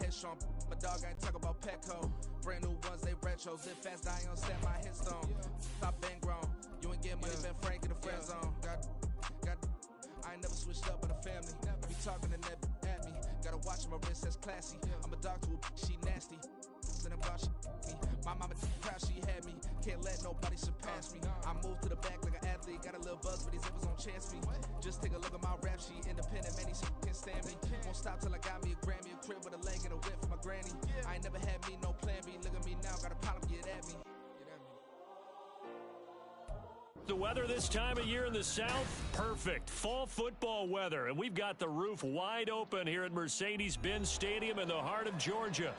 head strong. My dog ain't talk about Petco. Brand new ones, they retros. Live fast, I ain't on set, my headstone. Stop been grown. You ain't get money, been Frank in the friend zone. I ain't never switched up with a family. Be talking to that at me. Gotta watch my wrist, that's classy. I'm a dog to a she nasty. My mama too proud she had me. Can't let nobody surpass me. I move to the back like an athlete. Got a little buzz, but these zippers don't chance me. Just take a look at my rap sheet. Independent, man, these can't stand me. Won't stop till I got me a Grammy, a crib with a leg and a whip for my granny. I ain't never had me no plan B. Look at me now, got a problem, get at me. The weather this time of year in the South, perfect. Fall football weather, and we've got the roof wide open here at Mercedes-Benz Stadium in the heart of Georgia.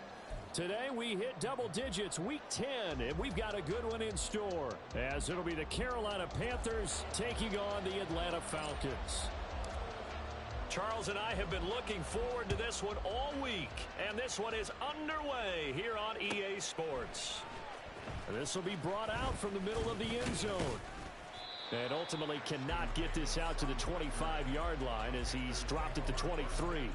Today we hit double digits, week 10, and we've got a good one in store, as it'll be the Carolina Panthers taking on the Atlanta Falcons. Charles and I have been looking forward to this one all week, and this one is underway here on EA Sports. This will be brought out from the middle of the end zone. And ultimately cannot get this out to the 25-yard line as he's dropped at the 23.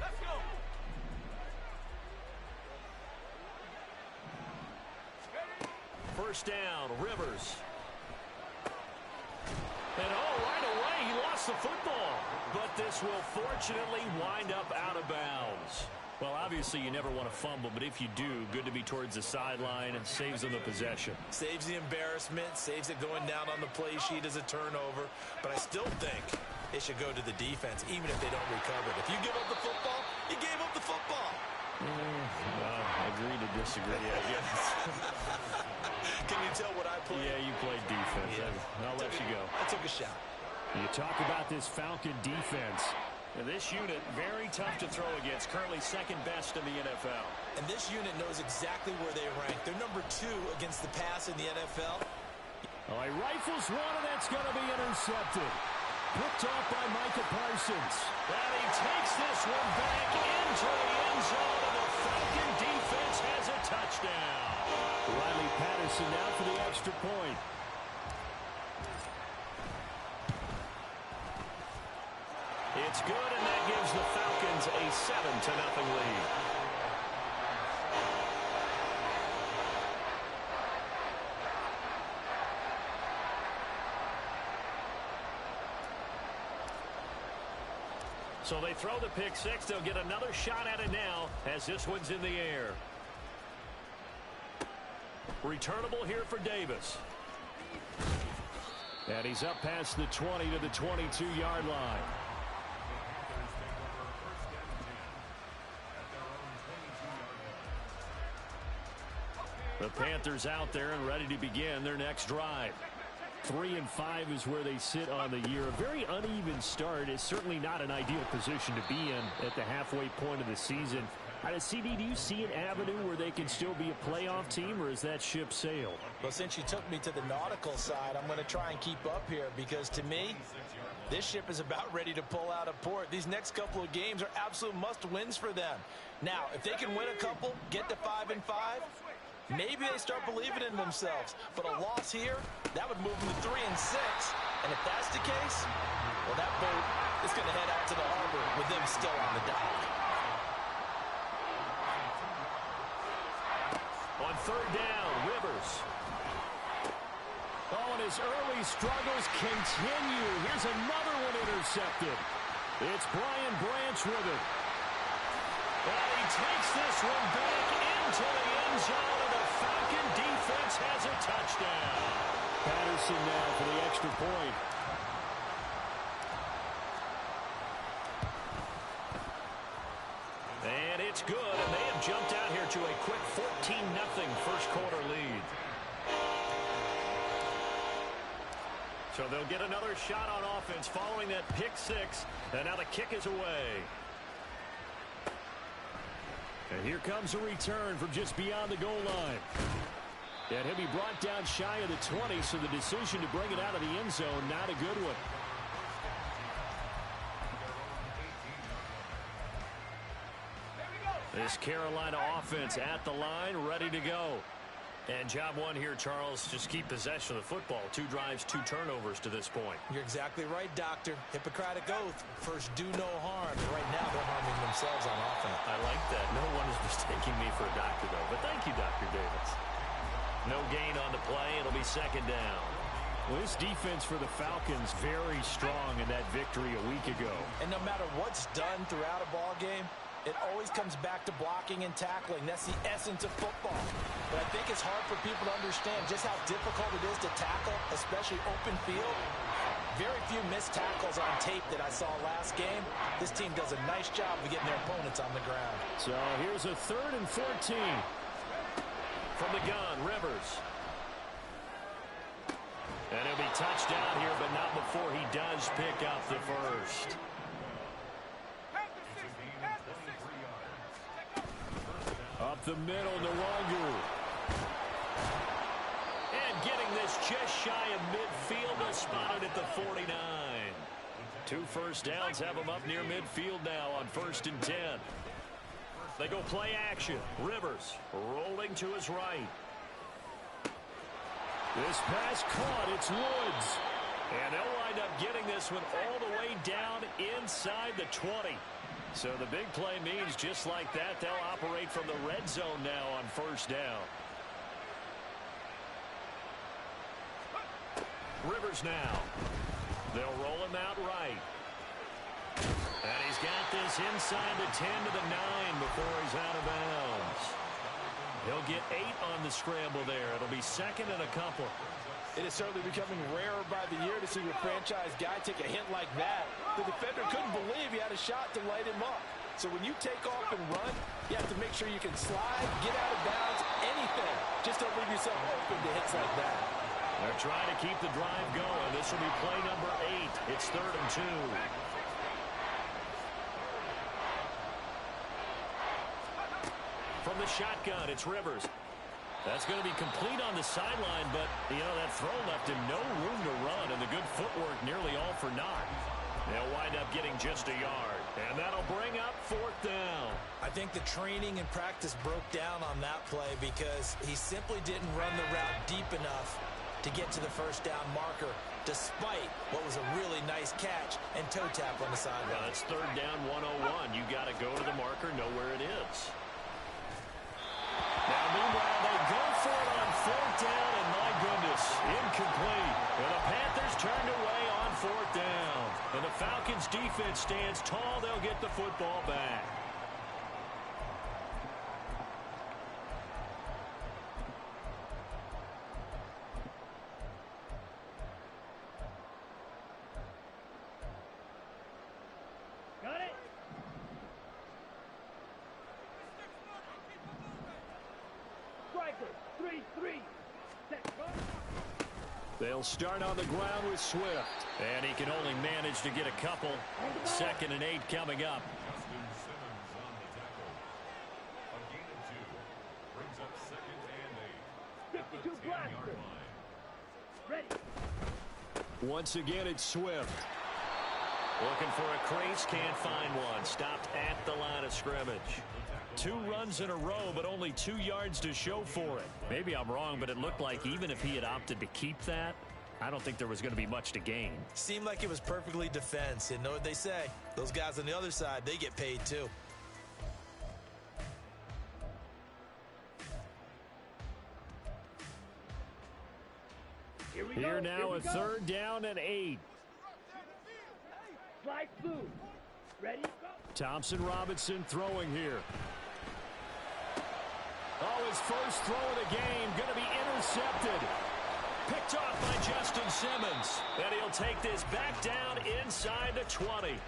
Let's go. First down, Rivers. And right away he lost the football. But this will fortunately wind up out of bounds. Well, obviously you never want to fumble, but if you do, good to be towards the sideline and saves them the possession. Saves the embarrassment, saves it going down on the play sheet as a turnover. But I still think it should go to the defense, even if they don't recover it. If you give up the football, you gave up the football. Agree to disagree, I guess. Can you tell what I played? Yeah, you played defense. Yeah. I'll let you go. I took a shot. You talk about this Falcon defense. And this unit, very tough to throw against, currently second best in the NFL. And this unit knows exactly where they rank. They're number 2 against the pass in the NFL. Oh, he rifles one, and that's going to be intercepted. Picked off by Micah Parsons. And he takes this one back into the end zone, and the Falcon defense has a touchdown. Riley Patterson now for the extra point. It's good, and that gives the Falcons a 7-0 lead. So they throw the pick six. They'll get another shot at it now as this one's in the air. Returnable here for Davis. And he's up past the 20 to the 22-yard line. The Panthers out there and ready to begin their next drive. 3-5 is where they sit on the year. A very uneven start is certainly not an ideal position to be in at the halfway point of the season. CD, do you see an avenue where they can still be a playoff team, or is that ship sailed? Well, since you took me to the nautical side, I'm going to try and keep up here because, to me, this ship is about ready to pull out of port. These next couple of games are absolute must-wins for them. Now, if they can win a couple, get to 5-5, maybe they start believing in themselves. But a loss here, that would move them to 3-6. And if that's the case, well, that boat is going to head out to the harbor with them still on the dock. On third down, Rivers. Oh, and his early struggles continue. Here's another one intercepted. It's Brian Branch with it. And he takes this one back into the end zone, and the Falcon defense has a touchdown. Patterson now for the extra point. And it's good, and they have jumped out here to a quick 14-0 first quarter lead. So they'll get another shot on offense following that pick six, and now the kick is away. And here comes a return from just beyond the goal line. And he'll be brought down shy of the 20, so the decision to bring it out of the end zone, not a good one. This Carolina offense at the line, ready to go. And job one here, Charles, just keep possession of the football. 2 drives, 2 turnovers to this point. You're exactly right, Doctor. Hippocratic oath. First, do no harm. Right now, they're harming themselves on offense. I like that. No one is mistaking me for a doctor, though. But thank you, Dr. Davis. No gain on the play. It'll be 2nd down. Well, this defense for the Falcons very strong in that victory a week ago. And no matter what's done throughout a ball game, it always comes back to blocking and tackling. That's the essence of football. But I think it's hard for people to understand just how difficult it is to tackle, especially open field. Very few missed tackles on tape that I saw last game. This team does a nice job of getting their opponents on the ground. So here's a 3rd and 14. From the gun, Rivers. And he'll be touched down here, but not before he does pick up the first. Up the middle, Nwangu. And getting this just shy of midfield, they'll spot it at the 49. 2 first downs have them up near midfield now on 1st and 10. They go play action. Rivers rolling to his right. This pass caught. It's Woods. And they'll wind up getting this one all the way down inside the 20. So the big play means just like that, they'll operate from the red zone now on 1st down. Rivers now. They'll roll him out right. And he's got this inside the 10 to the 9 before he's out of bounds. He'll get 8 on the scramble there. It'll be 2nd and a couple. It is certainly becoming rarer by the year to see your franchise guy take a hit like that. The defender couldn't believe he had a shot to light him up. So when you take off and run, you have to make sure you can slide, get out of bounds, anything. Just don't leave yourself open to hits like that. They're trying to keep the drive going. This will be play number 8. It's 3rd and 2. From the shotgun, it's Rivers. That's going to be complete on the sideline, but, that throw left him no room to run, and the good footwork nearly all for naught. They'll wind up getting just a yard, and that'll bring up 4th down. I think the training and practice broke down on that play because he simply didn't run the route deep enough to get to the 1st down marker, despite what was a really nice catch and toe tap on the sideline. Well, it's 3rd down 101. You got to go to the marker, know where it is. Now, meanwhile, they go for it on 4th down, and my goodness, incomplete. And the Panthers turned away on 4th down. And the Falcons' defense stands tall. They'll get the football back. Got it. Striker, 3-3. They'll start on the ground with Swift. And he can only manage to get a couple. 2nd and 8 coming up. Ready. Once again, it's Swift. Looking for a crease, can't find one. Stopped at the line of scrimmage. 2 runs in a row, but only 2 yards to show for it. Maybe I'm wrong, but it looked like even if he had opted to keep that, I don't think there was going to be much to gain. Seemed like it was perfectly defense. And know what they say? Those guys on the other side, they get paid too. Here now, a 3rd down and 8. Slide through. Ready? Go. Thompson Robinson throwing here. Oh, his first throw of the game going to be intercepted. Picked off by Justin Simmons. And he'll take this back down inside the 20.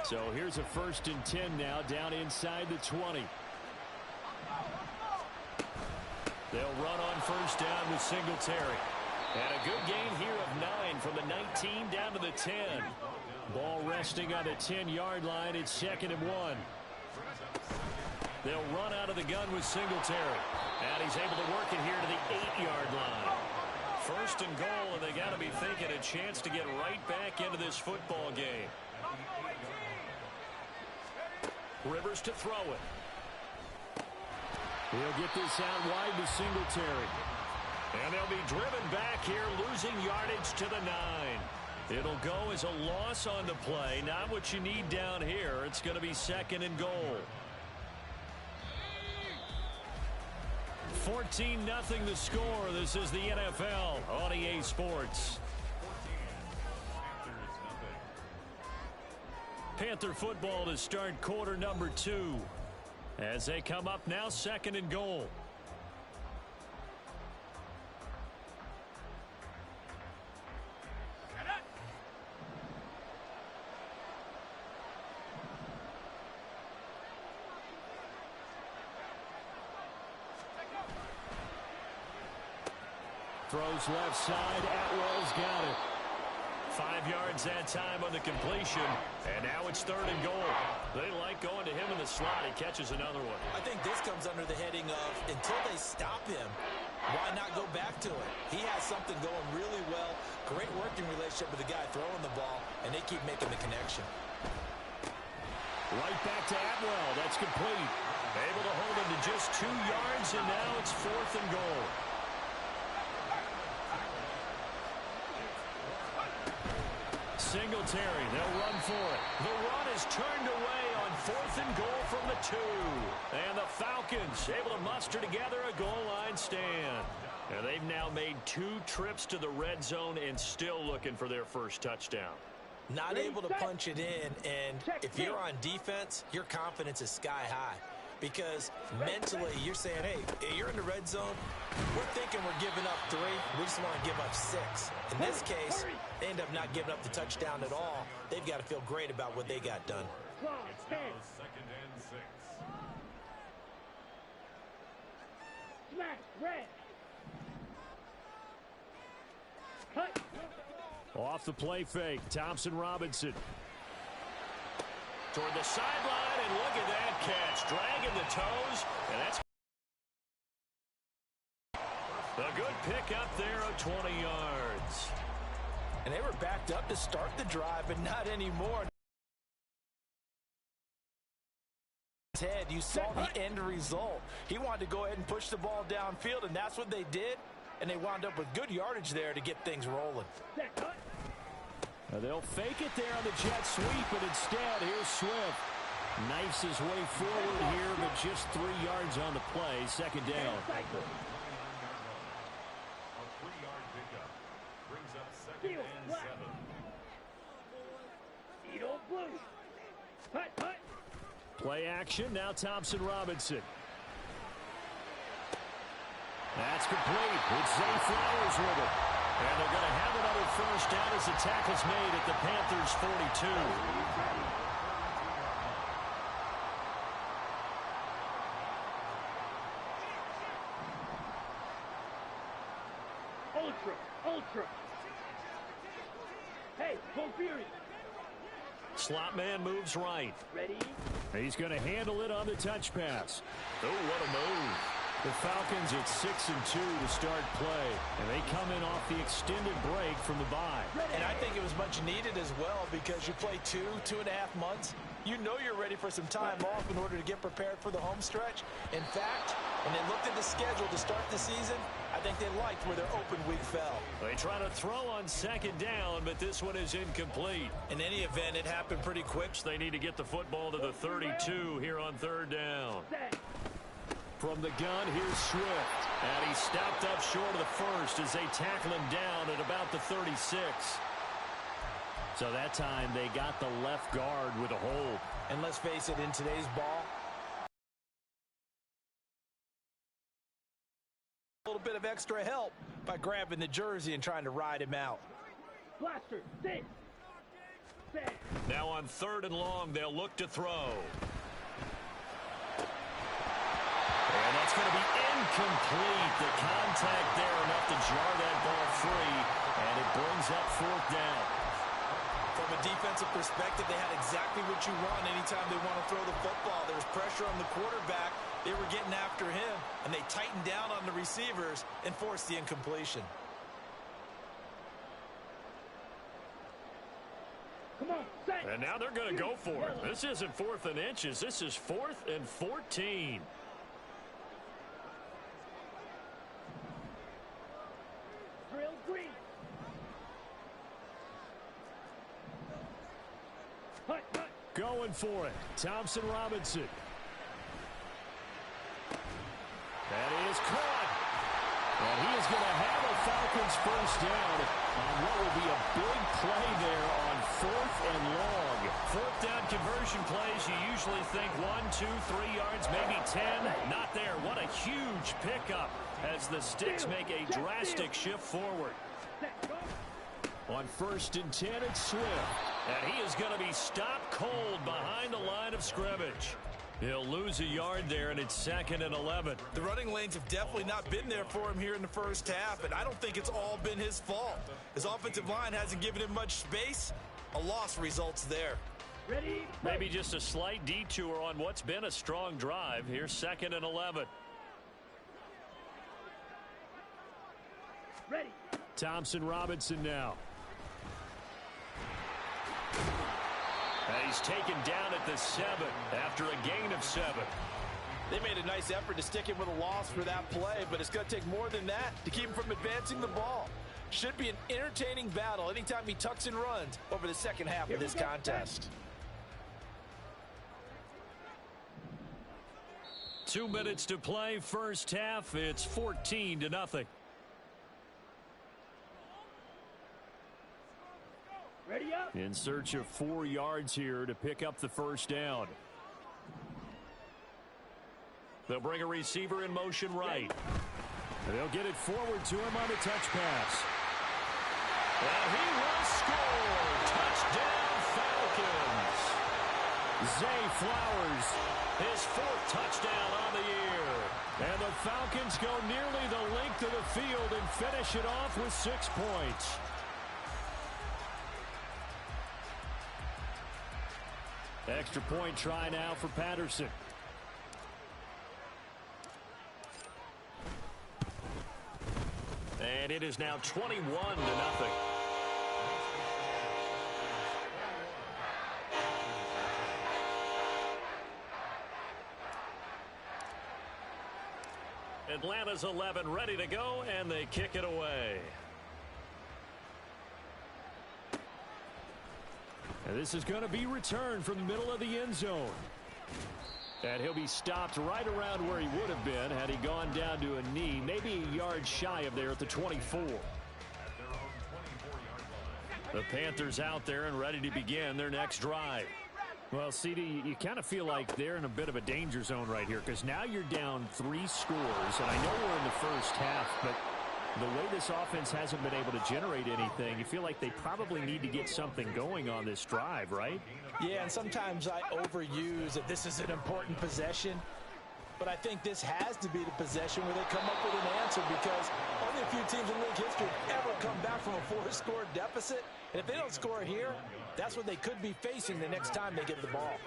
So here's a 1st and 10 now down inside the 20. They'll run on 1st down with Singletary. And a good gain here of 9 from the 19 down to the 10. Ball resting on the 10-yard line. It's 2nd and 1. They'll run out of the gun with Singletary. And he's able to work it here to the 8-yard line. 1st and goal, and they got to be thinking a chance to get right back into this football game. Rivers to throw it. He'll get this out wide to Singletary. And they'll be driven back here, losing yardage to the 9. It'll go as a loss on the play. Not what you need down here. It's going to be 2nd and goal. 14-0 the score. This is the NFL on EA Sports. Panther football to start quarter number 2. As they come up now, 2nd and goal. Throws left side. Atwell's got it. 5 yards that time on the completion. And now it's 3rd and goal. They like going to him in the slot. He catches another one. I think this comes under the heading of until they stop him, why not go back to it? He has something going really well. Great working relationship with the guy throwing the ball, and they keep making the connection. Right back to Atwell. That's complete. Able to hold him to just 2 yards, and now it's 4th and goal. Singletary, they'll run for it. The run is turned away on 4th and goal from the 2. And the Falcons able to muster together a goal line stand. And they've now made 2 trips to the red zone and still looking for their first touchdown. Not able to punch it in, and if you're on defense, your confidence is sky high. Because mentally, you're saying, hey, you're in the red zone. We're thinking we're giving up 3. We just want to give up 6. In this case, they end up not giving up the touchdown at all. They've got to feel great about what they got done. It's now 2nd and 6. Smash, red. Cut. Off the play fake, Thompson Robinson. Toward the sideline, and look at that catch. Dragging the toes, and that's a good pick up there of 20 yards. And they were backed up to start the drive, but not anymore. Head, you saw the end result. He wanted to go ahead and push the ball downfield, and that's what they did. And they wound up with good yardage there to get things rolling. They'll fake it there on the jet sweep, but instead, here's Swift. Knifes his way forward here, but just 3 yards on the play. 2nd down. A 3-yard pickup brings up 2nd and 7. Edo blue. Cut. Play action, now Thompson Robinson. That's complete. It's Zay Flowers with it. And they're going to have another first down as the tackle's made at the Panthers' 42. Ultra. Hey, go Fury. Slot man moves right. Ready? He's going to handle it on the touch pass. Oh, what a move. The Falcons at 6-2 to start play, and they come in off the extended break from the bye. And I think it was much needed as well because you play 2.5 months. You know you're ready for some time off in order to get prepared for the home stretch. In fact, when they looked at the schedule to start the season, I think they liked where their open week fell. They try to throw on 2nd down, but this one is incomplete. In any event, it happened pretty quick. They need to get the football to the 32 here on 3rd down. From the gun, here's Swift. And he stopped up short of the first as they tackle him down at about the 36. So that time they got the left guard with a hold. And let's face it, in today's ball, a little bit of extra help by grabbing the jersey and trying to ride him out. Blaster, sit. Now on 3rd and long, they'll look to throw. And that's going to be incomplete. The contact there enough to jar that ball free, and it brings up 4th down. From a defensive perspective, they had exactly what you want anytime they want to throw the football. There was pressure on the quarterback. They were getting after him, and they tightened down on the receivers and forced the incompletion. Come on. Set. And now they're going to go for it. This isn't 4th and inches. This is 4th and 14. Drill green. Hut, hut. Going for it. Thompson Robinson. That is caught. And he is going to have a Falcons first down on what will be a big play there on 4th and long. 4th down conversion plays, you usually think 1, 2, 3 yards, maybe 10. Not there. What a huge pickup as the Sticks make a drastic shift forward. Set. Go. On 1st and 10, it's Swift. And he is going to be stopped cold behind the line of scrimmage. He'll lose a yard there, and it's 2nd and 11. The running lanes have definitely not been there for him here in the first half, and I don't think it's all been his fault. His offensive line hasn't given him much space. A loss results there. Ready. Maybe just a slight detour on what's been a strong drive. Here's 2nd and 11. Ready. Thompson Robinson now. And he's taken down at the 7 after a gain of 7. They made a nice effort to stick him with a loss for that play, but it's going to take more than that to keep him from advancing the ball. Should be an entertaining battle anytime he tucks and runs over the second half of this contest. 2 minutes to play, first half. It's 14-0. Ready up. In search of 4 yards here to pick up the first down. They'll bring a receiver in motion right. They'll get it forward to him on the touch pass. And he will score. Touchdown, Falcons. Zay Flowers, his 4th touchdown on the year. And the Falcons go nearly the length of the field and finish it off with 6 points. Extra point try now for Patterson. And it is now 21-0. Atlanta's 11 ready to go, and they kick it away. And this is going to be returned from the middle of the end zone. And he'll be stopped right around where he would have been had he gone down to a knee, maybe a yard shy of there at the 24. The Panthers out there and ready to begin their next drive. Well, CD, you kind of feel like they're in a bit of a danger zone right here because now you're down 3 scores, and I know we're in the first half, but the way this offense hasn't been able to generate anything, you feel like they probably need to get something going on this drive, right? Yeah, and sometimes I overuse that this is an important possession, but I think this has to be the possession where they come up with an answer because only a few teams in league history have ever come back from a 4-score deficit, and if they don't score here, that's what they could be facing the next time they get the ball.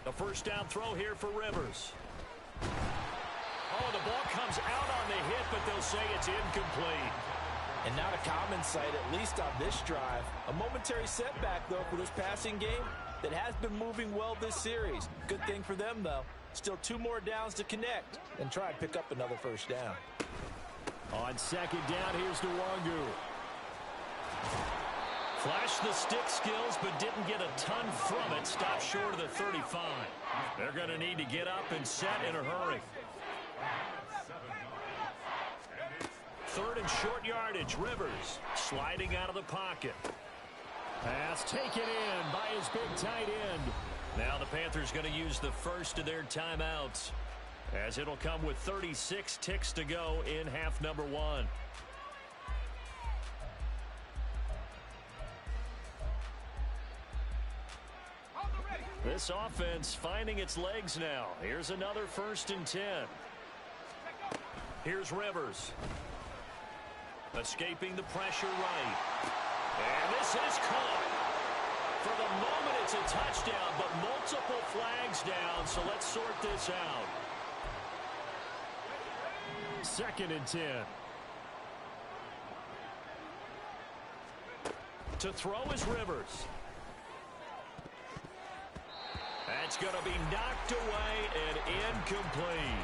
The first down throw here for Rivers. Oh, the ball comes out on the hit, but they'll say it's incomplete. And not a common sight, at least on this drive. A momentary setback, though, for this passing game that has been moving well this series. Good thing for them, though. Still 2 more downs to connect and try and pick up another first down. On second down, here's Nwangu. Flashed the stick skills, but didn't get a ton from it. Stopped short of the 35. They're going to need to get up and set in a hurry. 3rd and short yardage. Rivers sliding out of the pocket. Pass taken in by his big tight end. Now the Panthers going to use the first of their timeouts, as it'll come with 36 ticks to go in half number 1. This offense finding its legs now. Here's another 1st and 10. Here's Rivers. Escaping the pressure right. And this is caught. For the moment, it's a touchdown, but multiple flags down, so let's sort this out. 2nd and 10. To throw is Rivers. That's going to be knocked away and incomplete.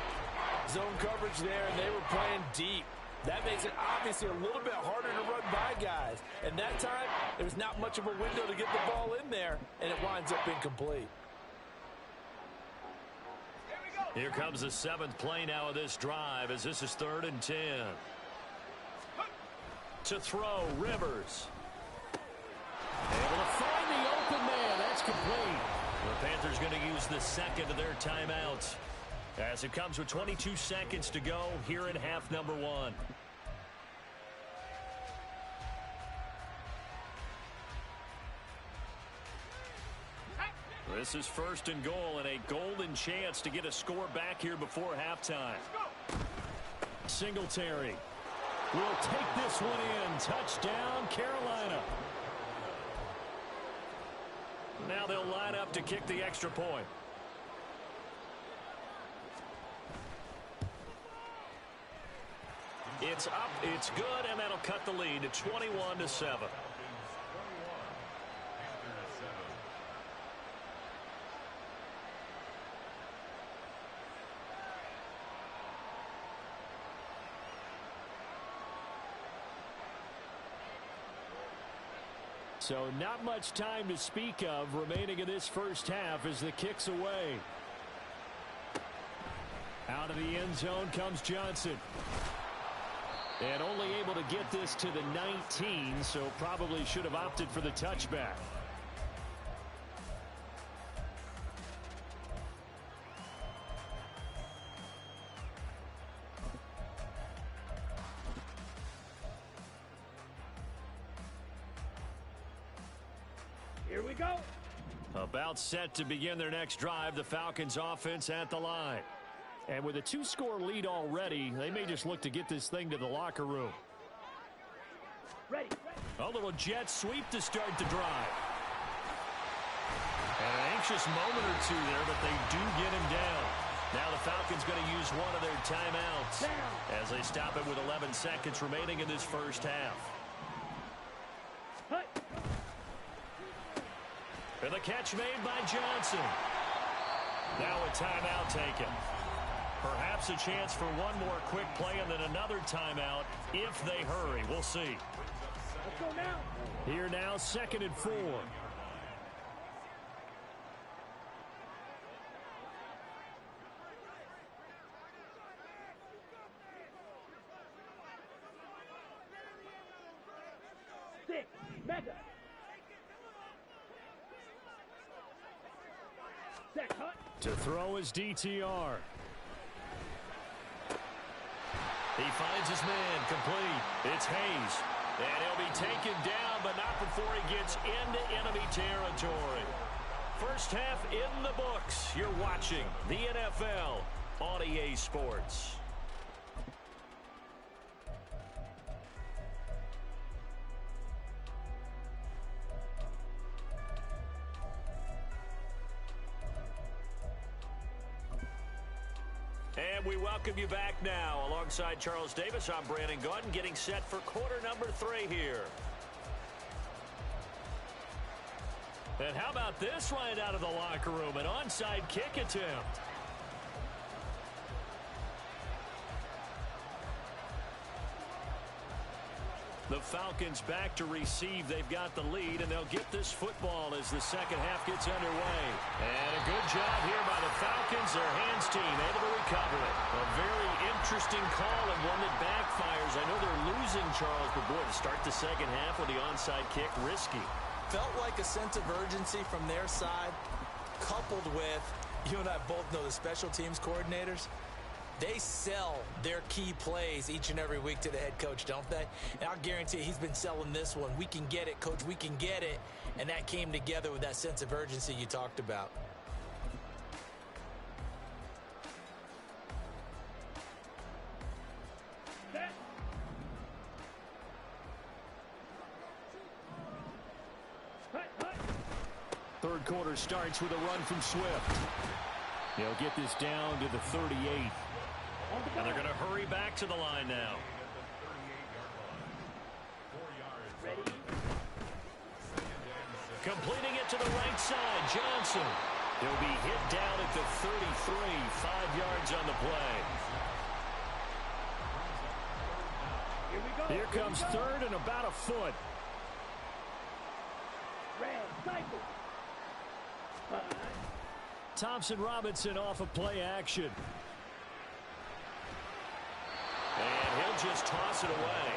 Zone coverage there, and they were playing deep. That makes it obviously a little bit harder to run by guys. And that time, there's not much of a window to get the ball in there, and it winds up incomplete. Here comes the 7th play now of this drive as this is 3rd and 10. To throw, Rivers. Able to find the open man. That's complete. The Panthers going to use the second of their timeouts as it comes with 22 seconds to go here in half number 1. This is 1st and goal and a golden chance to get a score back here before halftime. Singletary will take this one in. Touchdown, Carolina. Now they'll line up to kick the extra point. It's up, it's good, and that'll cut the lead to 21-7. So not much time to speak of remaining in this first half as the kick's away. Out of the end zone comes Johnson. And only able to get this to the 19, so probably should have opted for the touchback. Here we go. About set to begin their next drive, the Falcons offense at the line. And with a 2-score lead already, they may just look to get this thing to the locker room. Ready. A little jet sweep to start the drive. And an anxious moment or two there, but they do get him down. Now the Falcons going to use one of their timeouts as they stop it with 11 seconds remaining in this first half. And the catch made by Johnson. Now a timeout taken. Perhaps a chance for one more quick play and then another timeout if they hurry. We'll see. Let's go now. Here now, 2nd and 4. Six. Mega. Set cut. To throw is DTR. He finds his man, complete. It's Hayes. And he'll be taken down, but not before he gets into enemy territory. First half in the books. You're watching the NFL on EA Sports. And we welcome you back now. Alongside Charles Davis, I'm Brandon Gaudin, getting set for quarter number 3 here. And how about this right out of the locker room? An onside kick attempt. The Falcons back to receive. They've got the lead, and they'll get this football as the second half gets underway. And a good job here by the Falcons. Their hands team able to recover it. A very interesting call and one that backfires. I know they're losing, Charles, but boy, to start the second half with the onside kick, risky. Felt like a sense of urgency from their side, coupled with, you and I both know the special teams coordinators. They sell their key plays each and every week to the head coach, don't they? And I'll guarantee he's been selling this one. We can get it, coach, we can get it. And that came together with that sense of urgency you talked about. Set. Hut. Third quarter starts with a run from Swift. They'll get this down to the 38. And they're going to hurry back to the line now. Ready. Completing it to the right side, Johnson. He'll be hit down at the 33, 5 yards on the play. Here we go. Here comes third and about a foot. Red cycle. Thompson Robinson off of play action. And he'll just toss it away.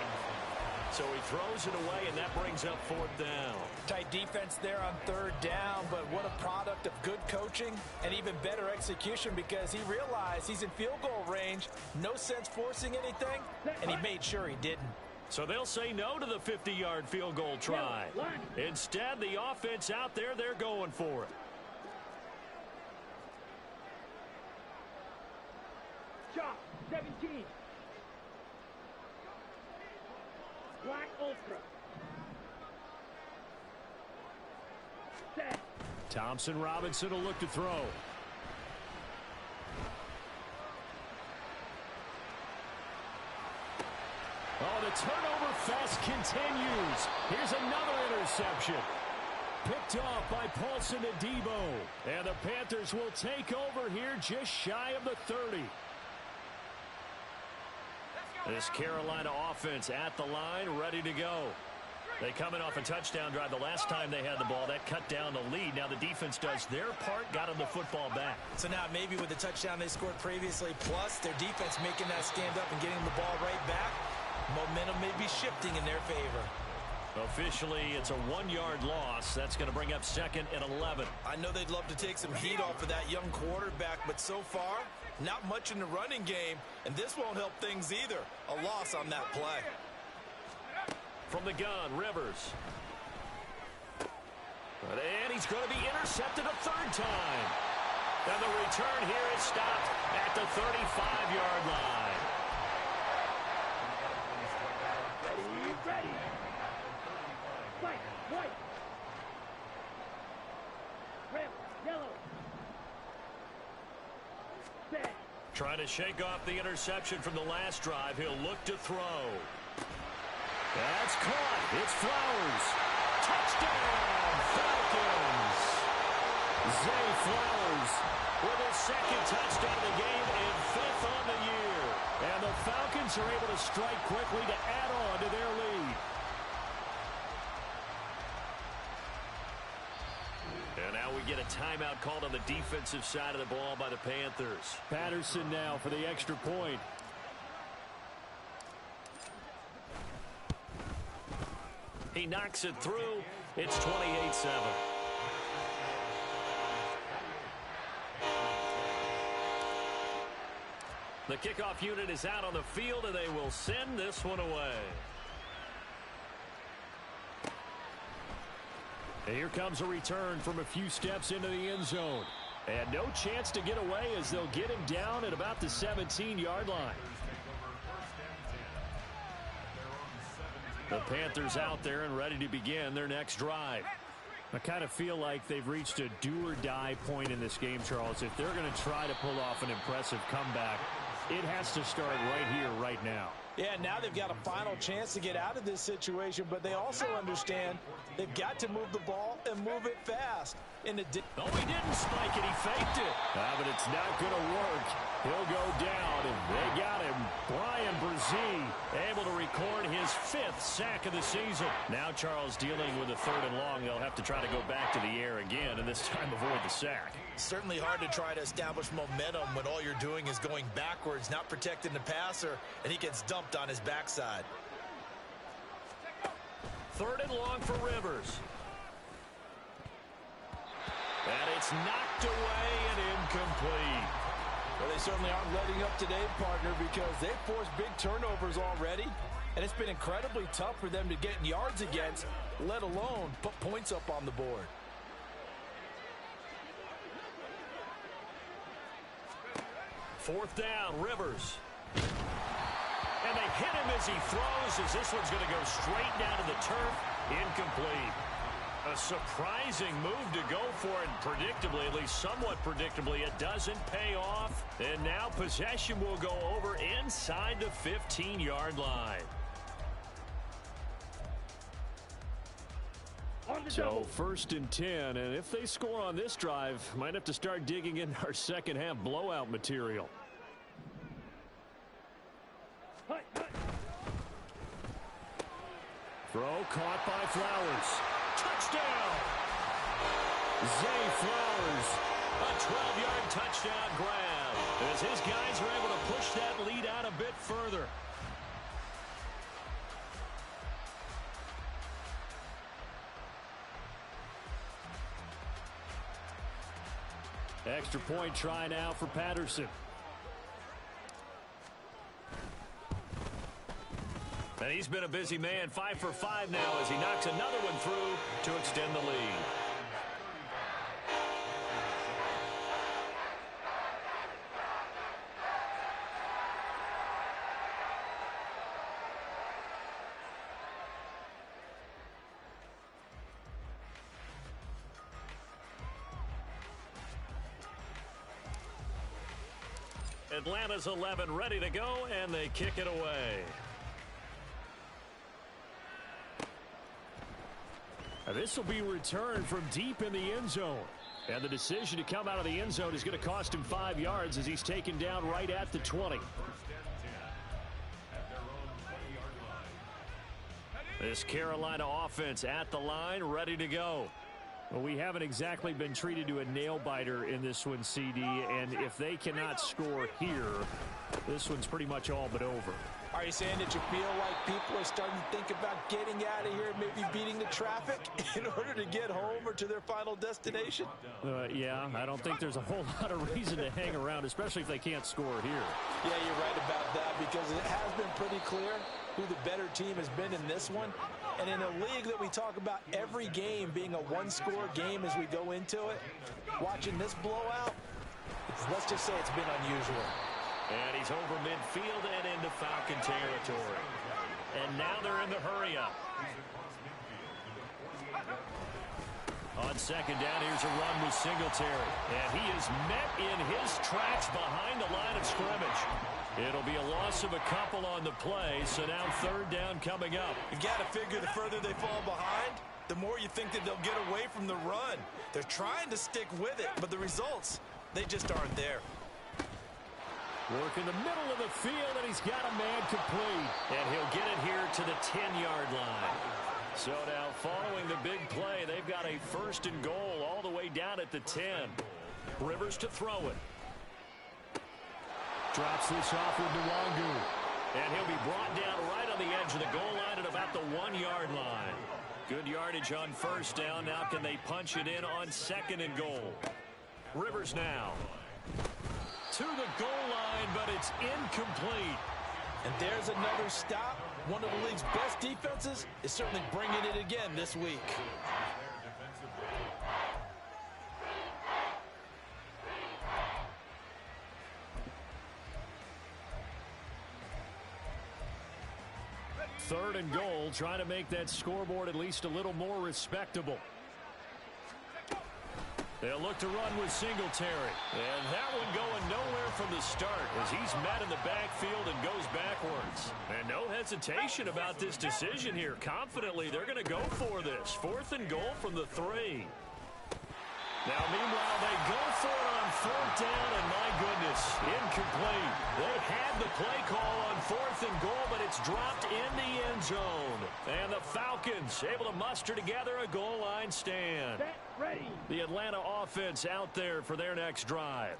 So he throws it away, and that brings up fourth down. Tight defense there on third down, but what a product of good coaching and even better execution, because he realized he's in field goal range. No sense forcing anything, and he made sure he didn't. So they'll say no to the 50-yard field goal try. Instead, the offense out there, they're going for it. Chop, 17. Black Ultra. Set. Thompson Robinson will look to throw. Oh, the turnover fest continues. Here's another interception. Picked off by Paulson Adebo. And the Panthers will take over here just shy of the 30. This Carolina offense at the line, ready to go. They come in off a touchdown drive. The last time they had the ball, that cut down the lead. Now the defense does their part, got them the football back. So now maybe with the touchdown they scored previously, plus their defense making that stand up and getting the ball right back, momentum may be shifting in their favor. Officially, it's a 1-yard loss. That's going to bring up 2nd and 11. I know they'd love to take some heat off of that young quarterback, but so far, not much in the running game, and this won't help things either. A loss on that play. From the gun, Rivers. And he's going to be intercepted a third time. And the return here is stopped at the 35-yard line. Ready. White, white. Red, yellow. Set. Trying to shake off the interception from the last drive. He'll look to throw. That's caught. It's Flowers. Touchdown, Falcons. Zay Flowers with his 2nd touchdown of the game and 5th on the year. And the Falcons are able to strike quickly to add on to their lead. And now we get a timeout called on the defensive side of the ball by the Panthers. Patterson now for the extra point. He knocks it through. It's 28-7. The kickoff unit is out on the field, and they will send this one away. And here comes a return from a few steps into the end zone. And no chance to get away as they'll get him down at about the 17-yard line. The Panthers out there and ready to begin their next drive. I kind of feel like they've reached a do-or-die point in this game, Charles. If they're going to try to pull off an impressive comeback, it has to start right here, right now. Yeah, now they've got a final chance to get out of this situation, but they also understand they've got to move the ball and move it fast. Oh, he didn't spike it. He faked it. But it's not going to work. He'll go down, and they got him. Brian Brzee able to record his 5th sack of the season. Now Charles dealing with a 3rd and long. They'll have to try to go back to the air again, and this time avoid the sack. Certainly hard to try to establish momentum when all you're doing is going backwards, not protecting the passer, and he gets dumped on his backside. 3rd and long for Rivers. And it's knocked away and incomplete. Well, they certainly aren't letting up today, partner, because they've forced big turnovers already, and it's been incredibly tough for them to get yards against, let alone put points up on the board. Fourth down, Rivers. And they hit him as he throws, as this one's going to go straight down to the turf. Incomplete. A surprising move to go for it, predictably, at least somewhat predictably. It doesn't pay off. And now possession will go over inside the 15-yard line. So 1st and 10, and if they score on this drive, might have to start digging in our second half blowout material. Throw caught by Flowers. Touchdown! Zay Flowers, a 12-yard touchdown grab, as his guys are able to push that lead out a bit further. Extra point try now for Patterson. And he's been a busy man, 5 for 5 now as he knocks another one through to extend the lead. Atlanta's 11 ready to go, and they kick it away. This will be returned from deep in the end zone. And the decision to come out of the end zone is going to cost him 5 yards as he's taken down right at the 20. This Carolina offense at the line, ready to go. Well, we haven't exactly been treated to a nail-biter in this one, CD, and if they cannot score here, this one's pretty much all but over. Are you saying that you feel like people are starting to think about getting out of here, maybe beating the traffic in order to get home or to their final destination? Yeah, I don't think there's a whole lot of reason to hang around, especially if they can't score here. Yeah, you're right about that, because it has been pretty clear who the better team has been in this one. And in a league that we talk about every game being a one-score game as we go into it, watching this blowout, let's just say it's been unusual. And he's over midfield and into Falcon territory. And now they're in the hurry-up. On second down, here's a run with Singletary. And he is met in his tracks behind the line of scrimmage. It'll be a loss of a couple on the play, so now third down coming up. You got to figure the further they fall behind, the more you think that they'll get away from the run. They're trying to stick with it, but the results, they just aren't there. Work in the middle of the field, and he's got a man complete. And he'll get it here to the 10-yard line. So now following the big play, they've got a 1st and goal all the way down at the 10. Rivers to throw it. Drops this off with Nwangu. And he'll be brought down right on the edge of the goal line at about the 1-yard line. Good yardage on first down. Now can they punch it in on 2nd and goal? Rivers now to the goal line, but it's incomplete. And there's another stop. One of the league's best defenses is certainly bringing it again this week. Third and goal, trying to make that scoreboard at least a little more respectable. They'll look to run with Singletary. And that one going nowhere from the start as he's met in the backfield and goes backwards. And no hesitation about this decision here. Confidently, they're going to go for this. 4th and goal from the 3. Now, meanwhile, they go for it on 4th down, and my goodness, incomplete. They had the play call on 4th and goal, but it's dropped in the end zone. And the Falcons able to muster together a goal line stand. Ready. The Atlanta offense out there for their next drive.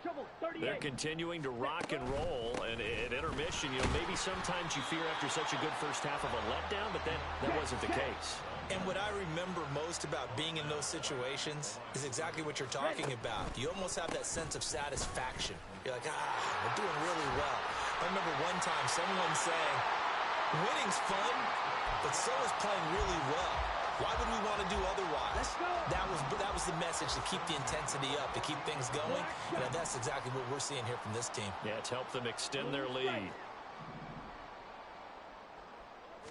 They're continuing to rock and roll, and at intermission, maybe sometimes you fear after such a good first half of a letdown, but that wasn't the case. And what I remember most about being in those situations is exactly what you're talking about. You almost have that sense of satisfaction. You're like, we're doing really well. I remember one time someone saying, winning's fun, but so is playing really well. Why would we want to do otherwise? That was the message, to keep the intensity up, to keep things going. And that's exactly what we're seeing here from this team. Yeah, it's helped them extend their lead.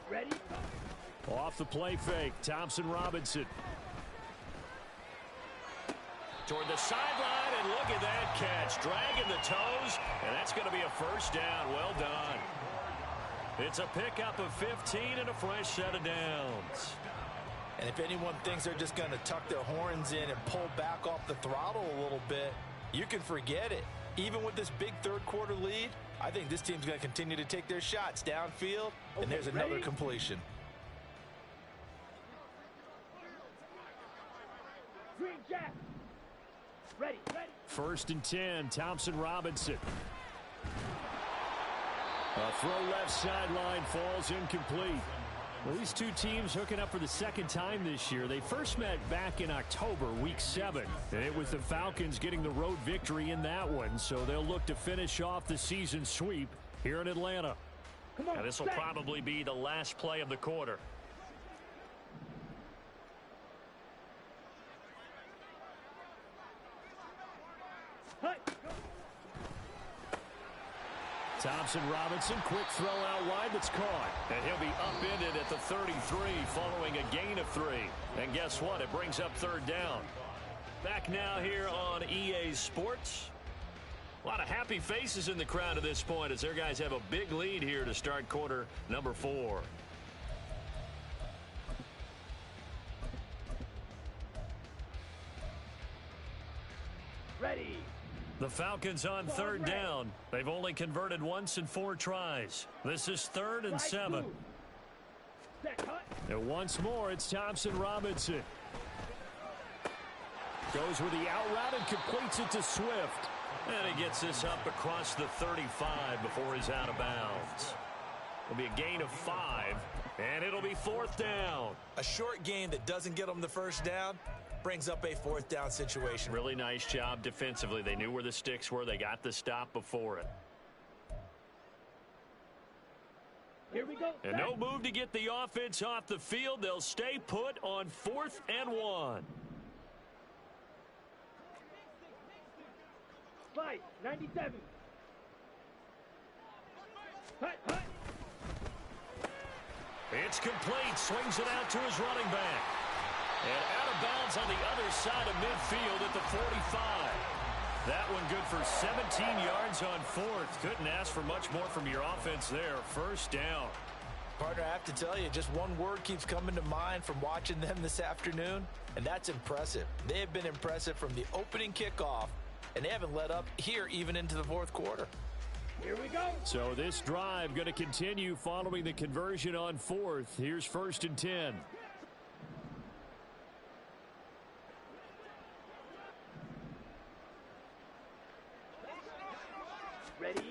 Ready? Off the play fake, Thompson-Robinson. Toward the sideline, and look at that catch. Dragging the toes, and that's going to be a first down. Well done. It's a pickup of 15 and a fresh set of downs. And if anyone thinks they're just going to tuck their horns in and pull back off the throttle a little bit, you can forget it. Even with this big third-quarter lead, I think this team's going to continue to take their shots downfield, and there's another completion. Green Jack. Ready. 1st and 10, Thompson Robinson. A throw left sideline falls incomplete. Well, these two teams hooking up for the second time this year. They first met back in October, week 7. And it was the Falcons getting the road victory in that one. So they'll look to finish off the season sweep here in Atlanta. Come on. And this will probably be the last play of the quarter. Thompson Robinson, quick throw out wide that's caught. And he'll be upended at the 33 following a gain of 3. And guess what? It brings up 3rd down. Back now here on EA Sports. A lot of happy faces in the crowd at this point as their guys have a big lead here to start quarter number 4. Ready. The Falcons on 3rd down. They've only converted once in 4 tries. This is 3rd and 7. And once more, it's Thompson Robinson. Goes with the out route and completes it to Swift. And he gets this up across the 35 before he's out of bounds. It'll be a gain of 5, and it'll be 4th down. A short gain that doesn't get them the first down brings up a 4th down situation. Really nice job defensively. They knew where the sticks were. They got the stop before it. Here we go. And no move to get the offense off the field. They'll stay put on 4th and 1. 97. Hut. It's complete. Swings it out to his running back. And out of bounds on the other side of midfield at the 45. That one good for 17 yards on 4th. Couldn't ask for much more from your offense there. 1st down. Partner, I have to tell you, just one word keeps coming to mind from watching them this afternoon, and that's impressive. They have been impressive from the opening kickoff, and they haven't let up here even into the 4th quarter. Here we go. So this drive going to continue following the conversion on 4th. Here's 1st and 10. Ready.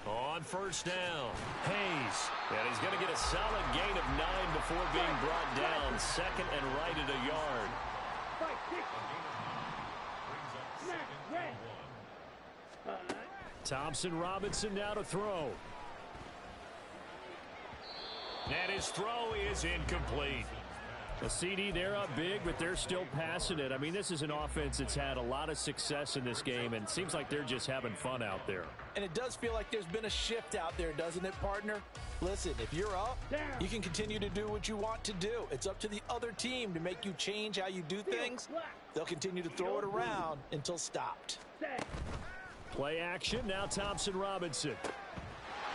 On 1st down, Hayes. And he's going to get a solid gain of 9 before being brought down. 2nd and right at a yard. 5, 6. Snap, red. Thompson Robinson now to throw. And his throw is incomplete. A CD, they're up big, but they're still passing it. I mean, this is an offense that's had a lot of success in this game, and it seems like they're just having fun out there. And it does feel like there's been a shift out there, doesn't it, partner? Listen, if you're up, you can continue to do what you want to do. It's up to the other team to make you change how you do things. They'll continue to throw it around until stopped. Play action, now Thompson Robinson.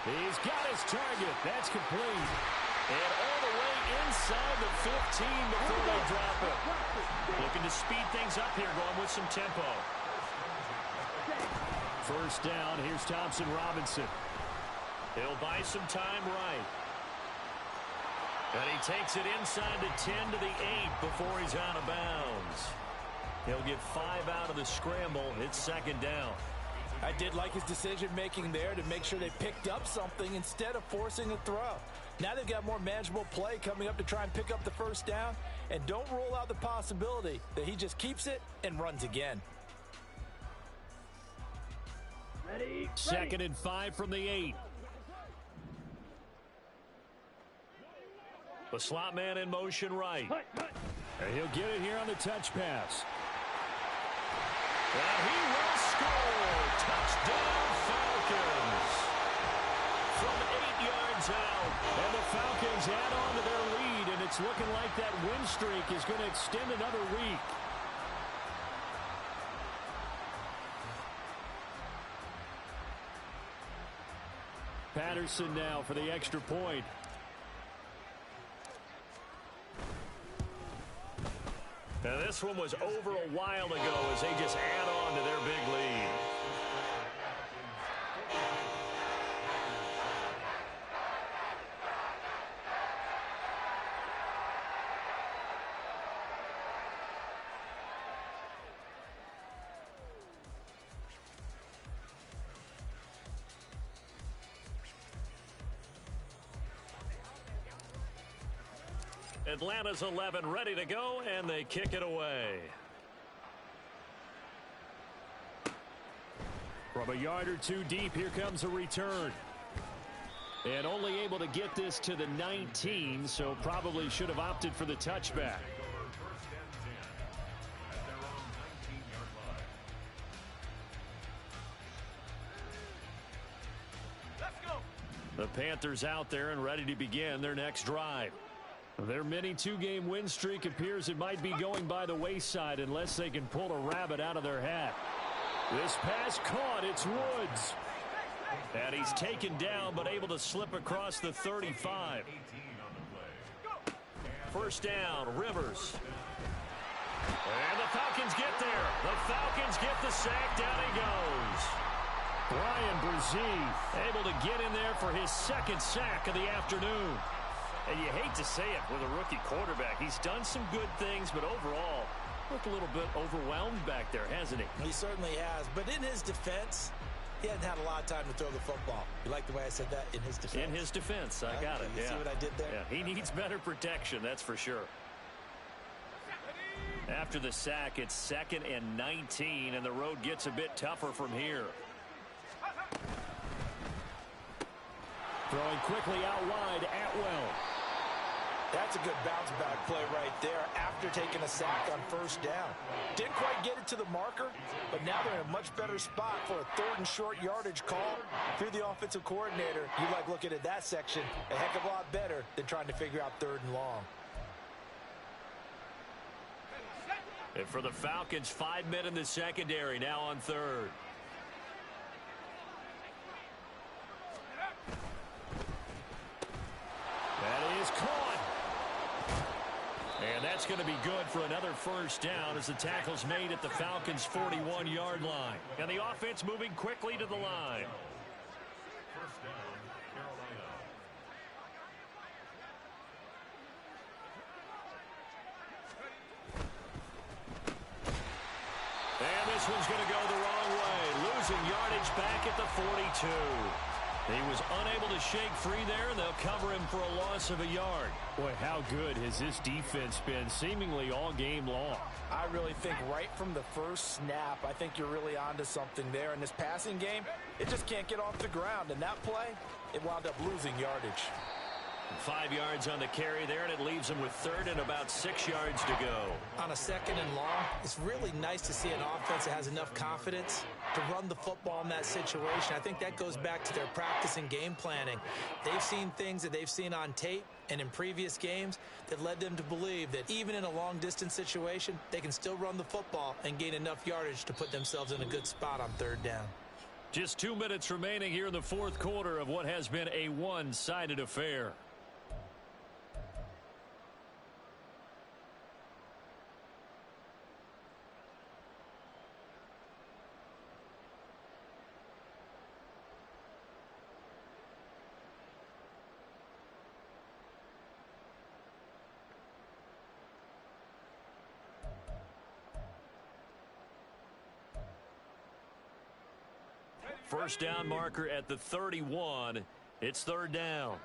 He's got his target. That's complete. And all the way inside the 15 before they drop it. Looking to speed things up here, going with some tempo. 1st down, here's Thompson Robinson. He'll buy some time right. And he takes it inside the 10 to the 8 before he's out of bounds. He'll get 5 out of the scramble. It's 2nd down. I did like his decision-making there to make sure they picked up something instead of forcing a throw. Now they've got more manageable play coming up to try and pick up the 1st down. And don't rule out the possibility that he just keeps it and runs again. Ready. 2nd and 5 from the 8. The slot man in motion right. And he'll get it here on the touch pass. And he will score. Touchdown Falcons. From 8 yards out. And the Falcons add on to their lead, and it's looking like that win streak is going to extend another week. Patterson now for the extra point. This one was over a while ago as they just add on to their big lead. Atlanta's 11 ready to go, and they kick it away. From a yard or two deep, here comes a return. And only able to get this to the 19, so probably should have opted for the touchback. The Panthers out there and ready to begin their next drive. Their mini two-game win streak appears it might be going by the wayside unless they can pull a rabbit out of their hat. This pass caught. It's Woods. And he's taken down but able to slip across the 35. First down, Rivers. And the Falcons get there. The Falcons get the sack. Down he goes. Brian Brzee able to get in there for his second sack of the afternoon. And you hate to say it with a rookie quarterback. He's done some good things, but overall, looked a little bit overwhelmed back there, hasn't he? He certainly has. But in his defense, he hasn't had a lot of time to throw the football. You like the way I said that? In his defense. In his defense. I got it. You see what I did there? Yeah, he needs better protection, that's for sure. After the sack, it's 2nd and 19, and the road gets a bit tougher from here. Throwing quickly out wide, Atwell. That's a good bounce back play right there after taking a sack on first down. Didn't quite get it to the marker, but now they're in a much better spot for a 3rd and short yardage call through the offensive coordinator. You like looking at that section a heck of a lot better than trying to figure out 3rd and long. And for the Falcons, 5 men in the secondary now on 3rd. That is caught. And that's going to be good for another first down as the tackle's made at the Falcons' 41-yard line. And the offense moving quickly to the line. First down, Carolina. And this one's going to go the wrong way. Losing yardage back at the 42. He was unable to shake free there, and they'll cover him for a loss of a yard. Boy, how good has this defense been seemingly all game long? I really think right from the first snap, I think you're really onto something there. In this passing game, it just can't get off the ground. And that play, it wound up losing yardage. 5 yards on the carry there, and it leaves them with 3rd and about 6 yards to go. On a 2nd and long, it's really nice to see an offense that has enough confidence to run the football in that situation. I think that goes back to their practice and game planning. They've seen things that they've seen on tape and in previous games that led them to believe that even in a long-distance situation, they can still run the football and gain enough yardage to put themselves in a good spot on 3rd down. Just 2 minutes remaining here in the 4th quarter of what has been a one-sided affair. First down marker at the 31. It's 3rd down.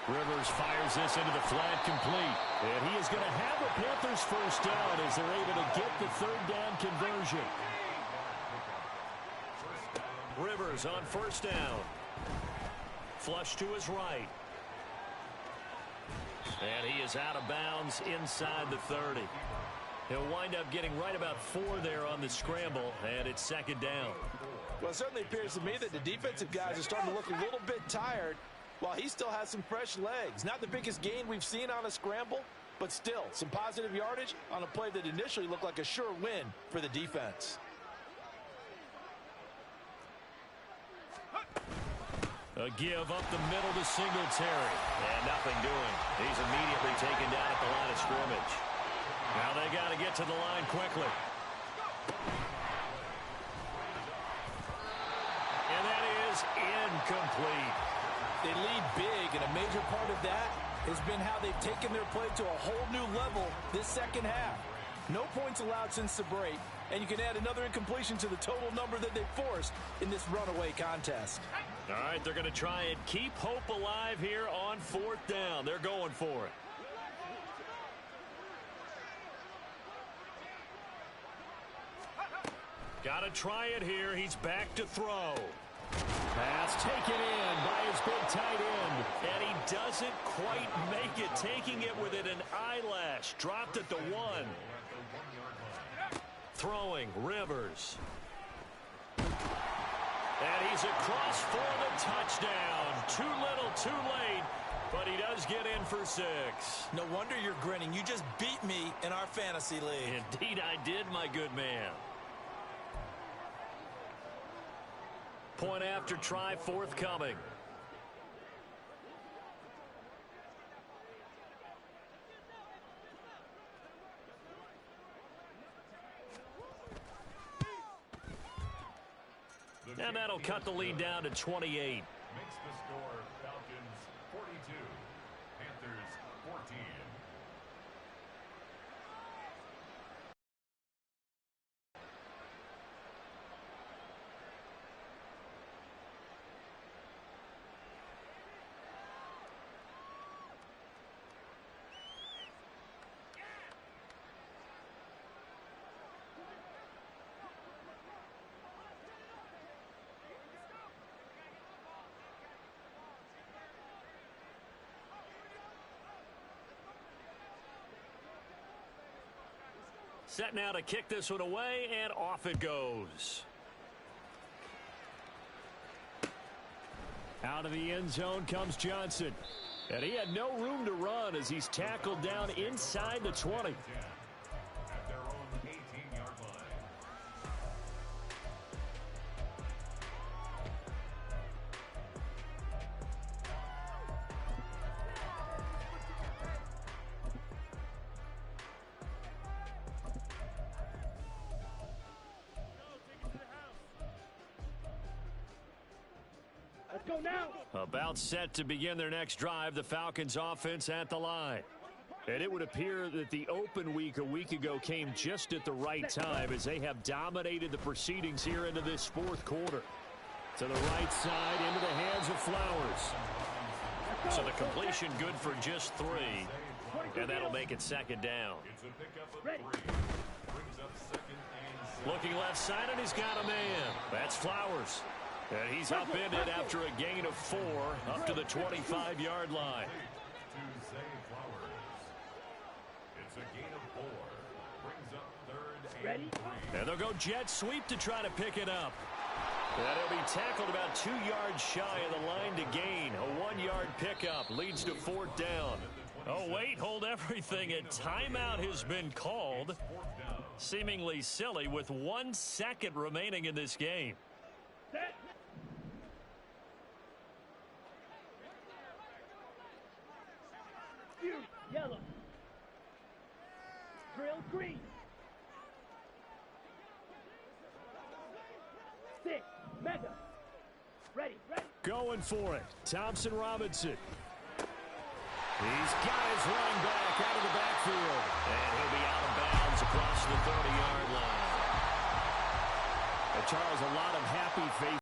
Rivers fires this into the flat complete. And he is going to have the Panthers first down as they're able to get the 3rd down conversion. Rivers on first down. Flush to his right. And he is out of bounds inside the 30. He'll wind up getting right about 4 there on the scramble, and it's 2nd down. Well, it certainly appears to me that the defensive guys are starting to look a little bit tired while he still has some fresh legs. Not the biggest gain we've seen on a scramble, but still some positive yardage on a play that initially looked like a sure win for the defense. A give up the middle to Singletary. And nothing doing. He's immediately taken down at the line of scrimmage. Now they got to get to the line quickly. And that is incomplete. They lead big, and a major part of that has been how they've taken their play to a whole new level this second half. No points allowed since the break, and you can add another incompletion to the total number that they forced in this runaway contest. All right, they're going to try and keep hope alive here on 4th down. They're going for it. Got to try it here. He's back to throw. Pass taken in by his big tight end. And he doesn't quite make it, taking it within an eyelash. Dropped at the 1. Throwing, Rivers. And he's across for the touchdown. Too little, too late, but he does get in for 6. No wonder you're grinning. You just beat me in our fantasy league. Indeed I did, my good man. Point after try forthcoming. And that'll cut the lead down to 28. Makes the score Falcons 42, Panthers 14. Set now to kick this one away, and off it goes. Out of the end zone comes Johnson. And he had no room to run as he's tackled down inside the 20. At their own 18-yard line. Let's go now. About set to begin their next drive, the Falcons offense at the line. And it would appear that the open week a week ago came just at the right time as they have dominated the proceedings here into this 4th quarter. To the right side, into the hands of Flowers. So the completion good for just 3. And that'll make it 2nd down. It's a pickup of 3. Brings up 2nd and 6. Looking left side, and he's got a man. That's Flowers. And he's upended after a gain of 4 up to the 25-yard line. To Zay Flowers. It's a gain of 4. Brings up 3rd and 3. And they'll go jet sweep to try to pick it up. And he'll be tackled about 2 yards shy of the line to gain. A 1-yard pickup leads to 4th down. Oh, wait, hold everything. A timeout has been called. Seemingly silly with 1 second remaining in this game. Set. Yellow. Drill green. 6. Mega. Ready. Going for it. Thompson Robinson. He's got his running back out of the backfield. And he'll be out of bounds across the 30-yard line. Charles, a lot of happy faces.